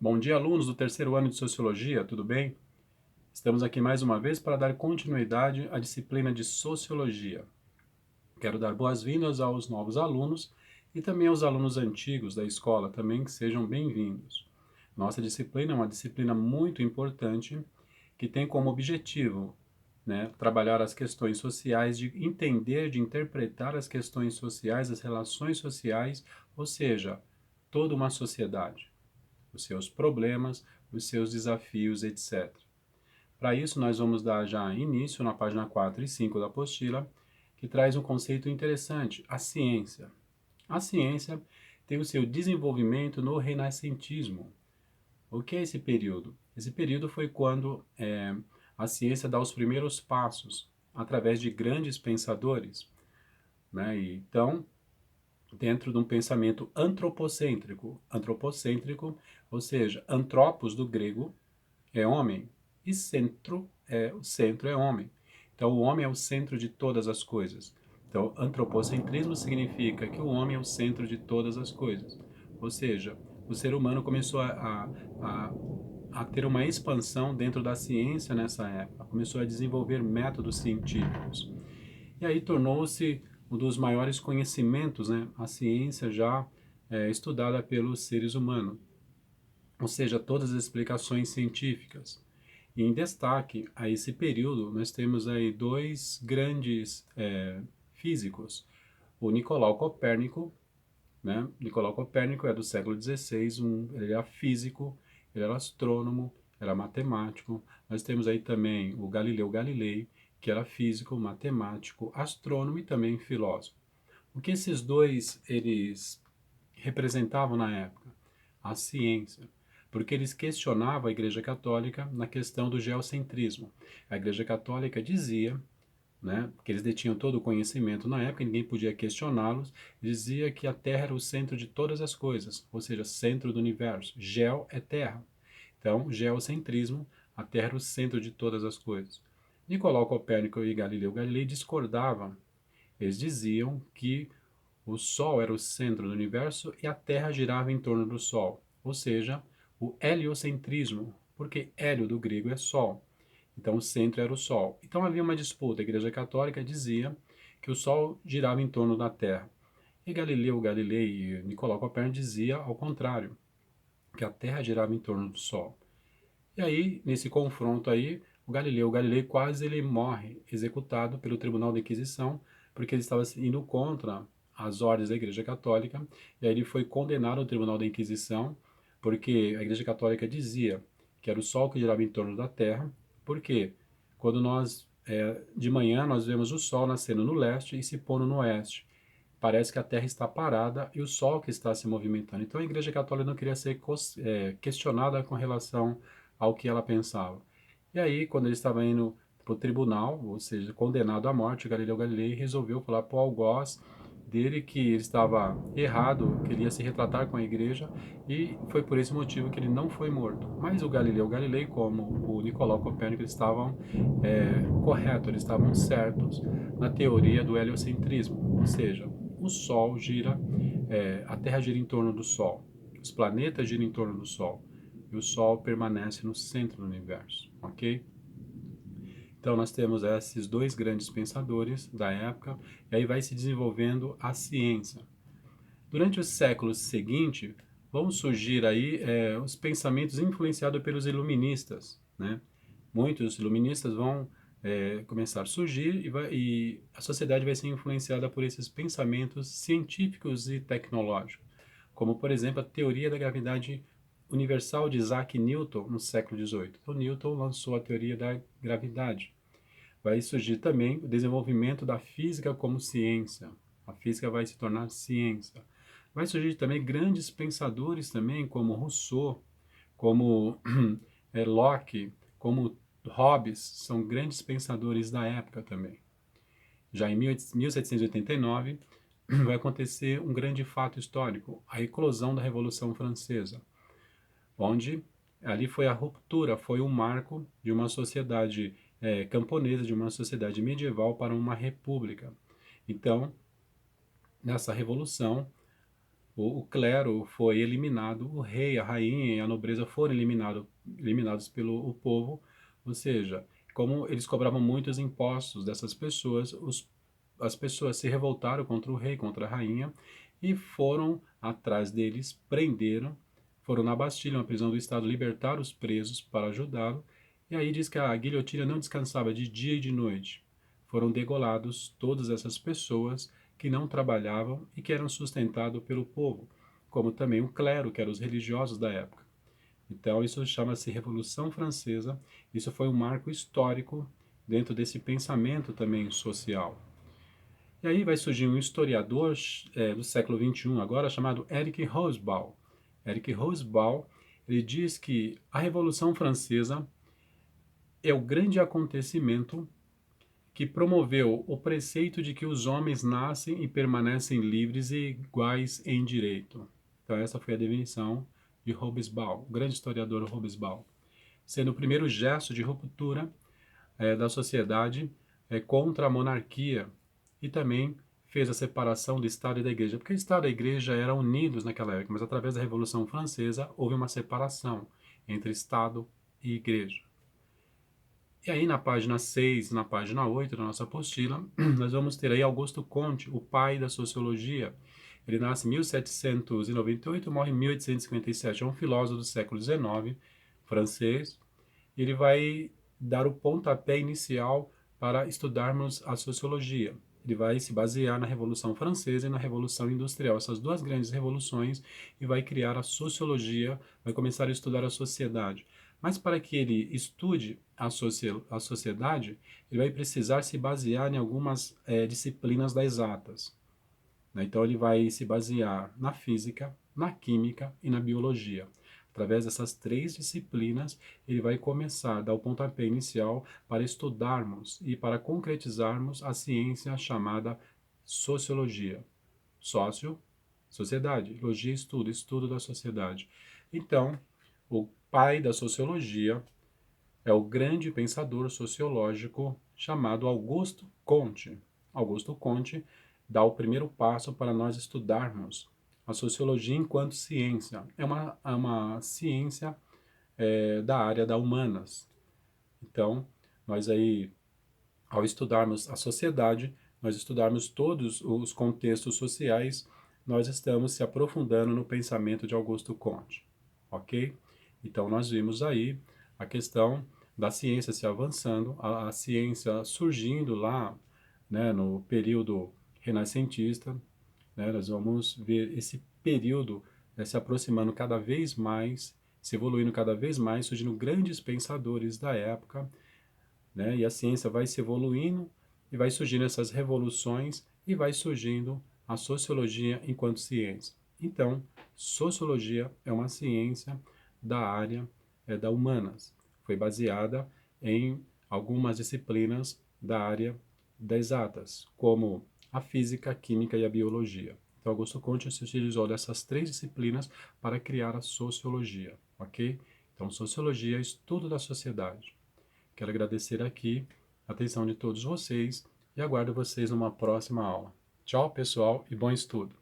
Bom dia, alunos do terceiro ano de Sociologia, tudo bem? Estamos aqui mais uma vez para dar continuidade à disciplina de Sociologia. Quero dar boas-vindas aos novos alunos e também aos alunos antigos da escola também que sejam bem-vindos. Nossa disciplina é uma disciplina muito importante que tem como objetivo, trabalhar as questões sociais, de entender, de interpretar as questões sociais, as relações sociais, ou seja, toda uma sociedade, os seus problemas, os seus desafios, etc. Para isso, nós vamos dar já início na página 4 e 5 da apostila, que traz um conceito interessante, a ciência. A ciência tem o seu desenvolvimento no renascentismo. O que é esse período? Esse período foi quando a ciência dá os primeiros passos através de grandes pensadores, né? Então, dentro de um pensamento antropocêntrico, ou seja, antropos do grego é homem e o centro é homem. Então o homem é o centro de todas as coisas. Então antropocentrismo significa que o homem é o centro de todas as coisas. Ou seja, o ser humano começou a, a ter uma expansão dentro da ciência nessa época, começou a desenvolver métodos científicos. E aí tornou-se um dos maiores conhecimentos, né? A ciência já estudada pelos seres humanos, ou seja, todas as explicações científicas. E em destaque a esse período, nós temos aí dois grandes físicos. O Nicolau Copérnico, né? Nicolau Copérnico é do século XVI, ele era físico, ele era astrônomo, era matemático. Nós temos aí também o Galileu Galilei, que era físico, matemático, astrônomo e também filósofo. O que esses dois eles representavam na época? A ciência, porque eles questionavam a Igreja Católica na questão do geocentrismo. A Igreja Católica dizia, né, que eles detinham todo o conhecimento na época, ninguém podia questioná-los, dizia que a Terra era o centro de todas as coisas, ou seja, centro do universo. Geo é Terra. Então, geocentrismo, a Terra era o centro de todas as coisas. Nicolau Copérnico e Galileu Galilei discordavam. Eles diziam que o Sol era o centro do universo e a Terra girava em torno do Sol, ou seja, o heliocentrismo, porque hélio do grego é Sol. Então o centro era o Sol. Então havia uma disputa. A Igreja Católica dizia que o Sol girava em torno da Terra. E Galileu Galilei e Nicolau Copérnico dizia ao contrário, que a Terra girava em torno do Sol. E aí, nesse confronto aí, o Galileu Galilei quase ele morre, executado pelo Tribunal da Inquisição, porque ele estava indo contra as ordens da Igreja Católica, e aí ele foi condenado ao Tribunal da Inquisição, porque a Igreja Católica dizia que era o Sol que girava em torno da Terra, porque quando de manhã, nós vemos o Sol nascendo no leste e se pondo no oeste. Parece que a Terra está parada e o Sol que está se movimentando. Então a Igreja Católica não queria ser questionada com relação ao que ela pensava. E aí, quando ele estava indo para o tribunal, ou seja, condenado à morte, Galileu Galilei resolveu falar para o algoz dele que ele estava errado, que ele ia se retratar com a igreja, e foi por esse motivo que ele não foi morto. Mas o Galileu Galilei, como o Nicolau Copérnico, eles estavam corretos, eles estavam certos na teoria do heliocentrismo, ou seja, o Sol gira, a Terra gira em torno do Sol, os planetas giram em torno do Sol, e o Sol permanece no centro do universo, ok? Então nós temos esses dois grandes pensadores da época, e aí vai se desenvolvendo a ciência. Durante os séculos seguintes, vão surgir aí os pensamentos influenciados pelos iluministas, né? Muitos iluministas vão começar a surgir e a sociedade vai ser influenciada por esses pensamentos científicos e tecnológicos, como por exemplo a teoria da gravidade universal de Isaac Newton no século XVIII. Então Newton lançou a teoria da gravidade. Vai surgir também o desenvolvimento da física como ciência. A física vai se tornar ciência. Vai surgir também grandes pensadores também, como Rousseau, como Locke, como Hobbes, são grandes pensadores da época também. Já em 1789 vai acontecer um grande fato histórico, a eclosão da Revolução Francesa, onde ali foi a ruptura, foi o marco de uma sociedade camponesa, de uma sociedade medieval para uma república. Então, nessa revolução, o clero foi eliminado, o rei, a rainha e a nobreza foram eliminados pelo o povo, ou seja, como eles cobravam muitos impostos dessas pessoas, as pessoas se revoltaram contra o rei, contra a rainha, e foram atrás deles, prenderam, foram na Bastilha, uma prisão do Estado, libertar os presos para ajudá-lo, e aí diz que a guilhotina não descansava de dia e de noite. Foram degolados todas essas pessoas que não trabalhavam e que eram sustentados pelo povo, como também o clero, que eram os religiosos da época. Então, isso chama-se Revolução Francesa. Isso foi um marco histórico dentro desse pensamento também social. E aí vai surgir um historiador do século XXI agora, chamado Eric Hobsbawm. Eric Hobsbawm, ele diz que a Revolução Francesa é o grande acontecimento que promoveu o preceito de que os homens nascem e permanecem livres e iguais em direito. Então essa foi a definição de Hobsbawm, o grande historiador Hobsbawm, sendo o primeiro gesto de ruptura da sociedade contra a monarquia e também fez a separação do Estado e da Igreja, porque o Estado e a Igreja eram unidos naquela época, mas através da Revolução Francesa houve uma separação entre Estado e Igreja. E aí na página 6, na página 8 da nossa apostila, nós vamos ter aí Augusto Comte, o pai da sociologia. Ele nasce em 1798 e morre em 1857. É um filósofo do século XIX, francês. Ele vai dar o pontapé inicial para estudarmos a sociologia. Ele vai se basear na Revolução Francesa e na Revolução Industrial, essas duas grandes revoluções, e vai criar a sociologia, vai começar a estudar a sociedade. Mas para que ele estude a sociedade, ele vai precisar se basear em algumas disciplinas das exatas. Né? Então ele vai se basear na física, na química e na biologia. Através dessas três disciplinas, ele vai começar a dar o pontapé inicial para estudarmos e para concretizarmos a ciência chamada sociologia. Sócio, sociedade. Logia, estudo, estudo da sociedade. Então, o pai da sociologia é o grande pensador sociológico chamado Augusto Comte. Augusto Comte dá o primeiro passo para nós estudarmos a sociologia enquanto ciência. É uma ciência da área da humanas. Então, nós aí, ao estudarmos a sociedade, nós estudarmos todos os contextos sociais, nós estamos se aprofundando no pensamento de Augusto Comte, ok? Então, nós vimos aí a questão da ciência se avançando, a ciência surgindo lá, né, no período renascentista, né, nós vamos ver esse período se aproximando cada vez mais, se evoluindo cada vez mais, surgindo grandes pensadores da época, né, e a ciência vai se evoluindo e vai surgindo essas revoluções e vai surgindo a sociologia enquanto ciência. Então, sociologia é uma ciência da área da humanas. Foi baseada em algumas disciplinas da área das exatas, como a física, a química e a biologia. Então, Augusto Comte se utilizou dessas três disciplinas para criar a sociologia, ok? Então, sociologia é estudo da sociedade. Quero agradecer aqui a atenção de todos vocês e aguardo vocês numa próxima aula. Tchau, pessoal, e bom estudo!